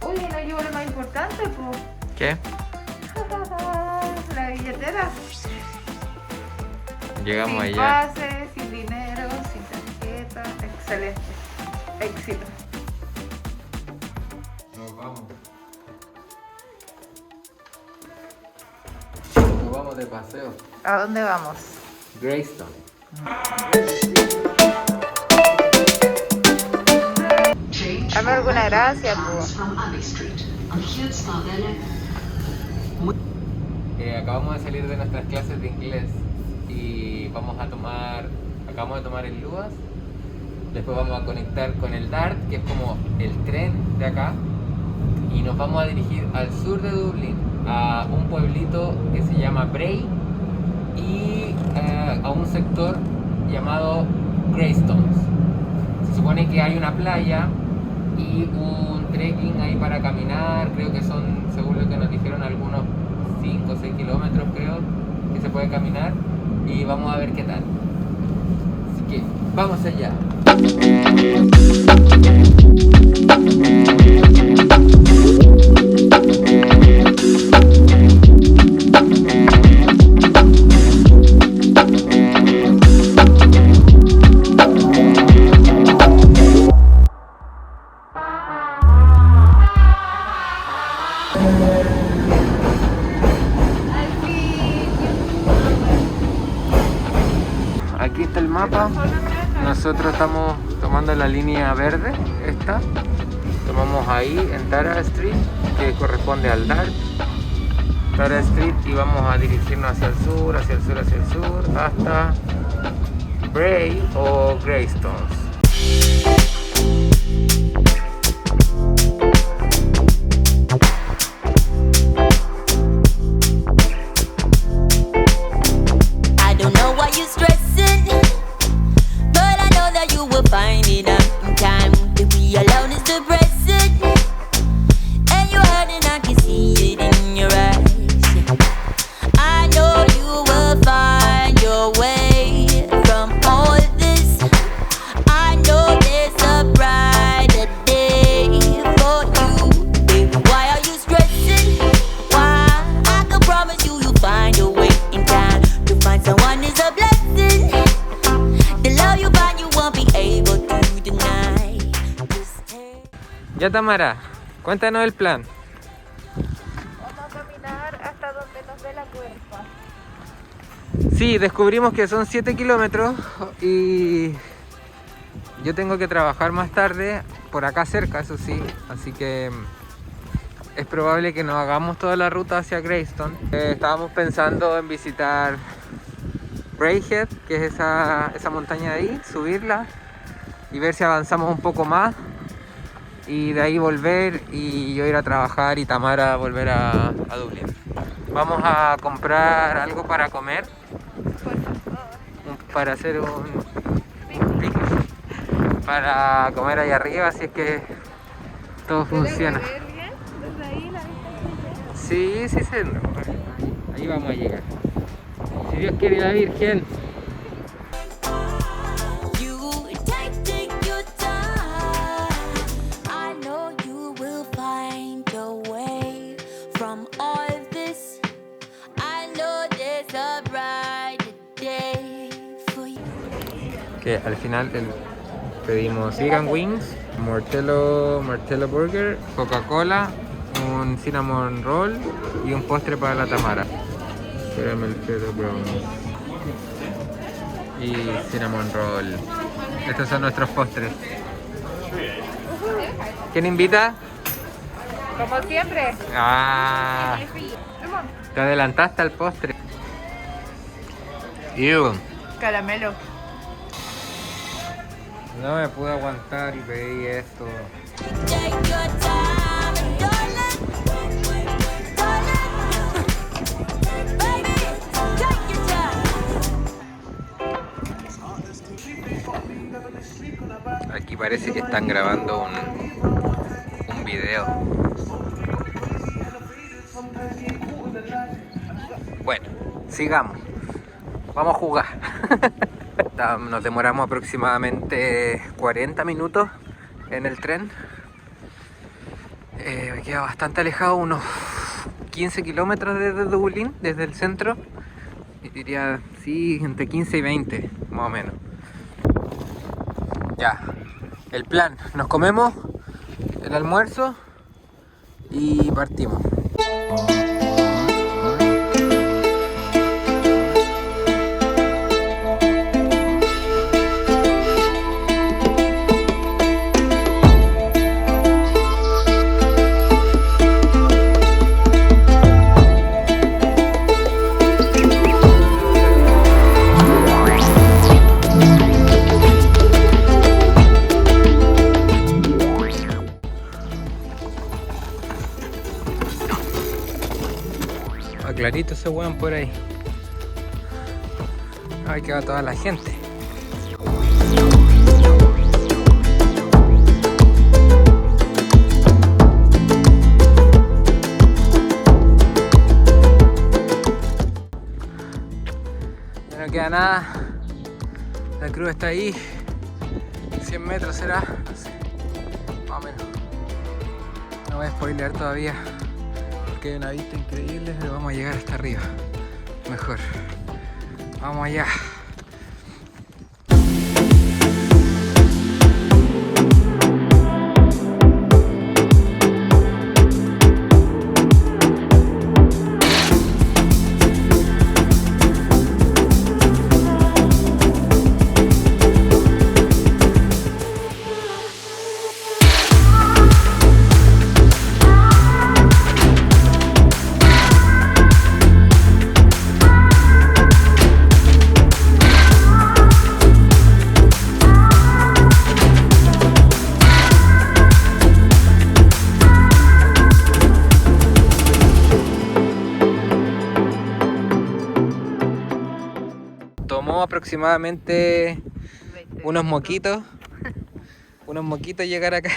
Uy, no llevo lo más importante, pues. ¿Qué? La billetera. Llegamos Sin allá. pase, sin dinero, sin tarjeta. Excelente. Éxito. Nos vamos. Nos vamos de paseo. ¿A dónde vamos? Greystone. Dame alguna gracia, pues. Acabamos de salir de nuestras clases de inglés y acabamos de tomar el LUAS. Después vamos a conectar con el DART, que es como el tren de acá, y nos vamos a dirigir al sur de Dublín, a un pueblito que se llama Bray y a un sector llamado Greystones. Se supone que hay una playa y un trekking ahí para caminar, creo que son, según lo que nos dijeron, algunos 5 o 6 kilómetros creo que se puede caminar, y vamos a ver qué tal. Así que vamos allá. Aquí está el mapa. Nosotros estamos tomando la línea verde, esta. Tomamos ahí en Tara Street, que corresponde al DART. Tara Street, y vamos a dirigirnos hacia el sur, hacia el sur, hacia el sur, hasta Bray o Greystones. Find it in time to be alone is depressing, and you heard it, I can see it in your eyes. I know you will find your way from all this. I know there's a brighter day for you, baby. Why are you stressing? Why? I can promise you you'll find a way in time to find someone is a blessing. The love you find you won't be able to deny. Ya, Tamara, cuéntanos el plan. Vamos a caminar hasta donde nos dé la cuerpa. Sí, descubrimos que son 7 kilómetros y yo tengo que trabajar más tarde, por acá cerca, eso sí, así que es probable que nos hagamos toda la ruta hacia Greystone. Estábamos pensando en visitar Braehead, que es esa montaña de ahí, subirla y ver si avanzamos un poco más, y de ahí volver y yo ir a trabajar y Tamara volver a Dublín. Vamos a comprar algo para comer, para hacer un picnic, para comer allá arriba, así es que todo funciona. Sí, sí, sí, ahí vamos a llegar. Si Dios quiere, la Virgen. Que al final pedimos vegan wings, Martello burger, Coca-Cola, un cinnamon roll y un postre para la Tamara. Martello brownie y cinnamon roll. Estos son nuestros postres. ¿Quién invita? Como siempre. Ah, te adelantaste al postre. Ew. Caramelo. No me pude aguantar y pedí esto. Aquí parece que están grabando un video. Bueno, sigamos. Vamos a jugar. Nos demoramos aproximadamente 40 minutos en el tren. Me queda bastante alejado, unos 15 kilómetros desde Dublín, desde el centro. Y diría, sí, entre 15 y 20, más o menos. Ya, el plan, nos comemos el almuerzo y partimos. Clarito ese weón por ahí. Ay, que va toda la gente. Ya no queda nada. La cruz está ahí. 100 metros será. No sé. Más o menos. No voy a spoilear todavía. Que hay una vista increíble, pero vamos a llegar hasta arriba. Mejor. Vamos allá. Tomó aproximadamente unos moquitos llegar acá.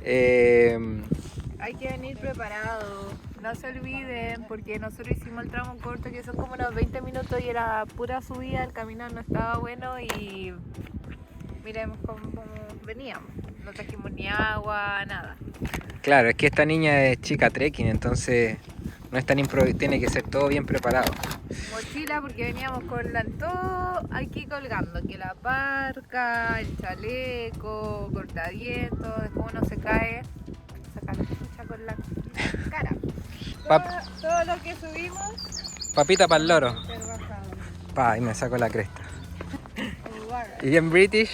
Hay que venir preparado, no se olviden porque nosotros hicimos el tramo corto que son como unos 20 minutos y era pura subida, el camino no estaba bueno y miremos cómo veníamos, no trajimos ni agua, nada. Claro, es que esta niña es chica trekking, entonces no es tan tiene que ser todo bien preparado. Mochila porque veníamos con todo aquí colgando, que la parca, el chaleco, cortavientos, después uno se cae, saca la chucha con la cara. Todo lo que subimos. Papita para el loro. Ser bajado. Pa, y me saco la cresta. Y en British,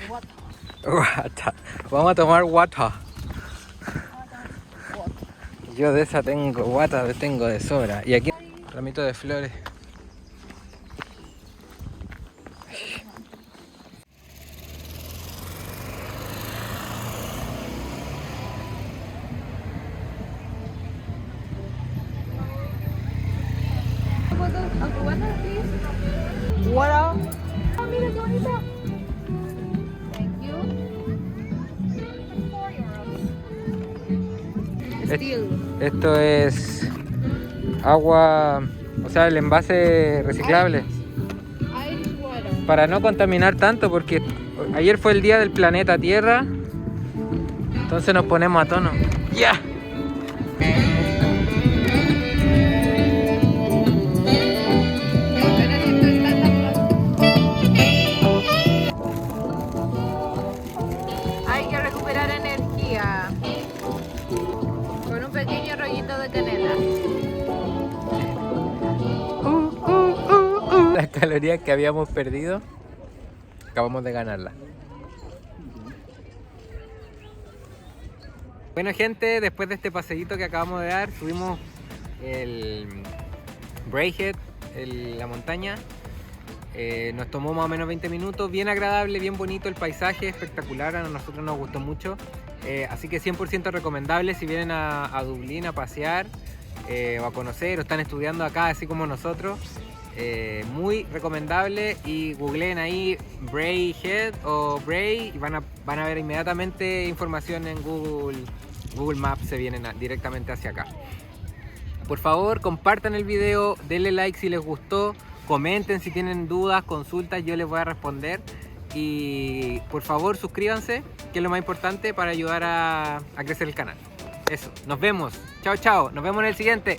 water. Vamos a tomar water. Yo de esa tengo, water tengo de sobra. Y aquí ramito de flores. Wow. Oh, mira qué bonita. Thank you. Esto es agua, o sea, el envase reciclable. Irish water. Para no contaminar tanto, porque ayer fue el día del planeta Tierra. Entonces nos ponemos a tono. ¡Ya! Hay que recuperar energía con un pequeño rollito de canela. Las calorías que habíamos perdido, acabamos de ganarlas. Bueno, gente, después de este paseíto que acabamos de dar, subimos el Braehead, la montaña. Nos tomó más o menos 20 minutos, bien agradable, bien bonito el paisaje, espectacular, a nosotros nos gustó mucho. Así que 100% recomendable si vienen a Dublín a pasear o a conocer o están estudiando acá así como nosotros. Muy recomendable, y googleen ahí Braehead o Bray y van a ver inmediatamente información en Google Maps, se vienen directamente hacia acá. Por favor, compartan el video, denle like si les gustó, comenten si tienen dudas, consultas, yo les voy a responder. y por favor suscríbanse, que es lo más importante para ayudar a crecer el canal. Eso, nos vemos. Chao, chao. Nos vemos en el siguiente.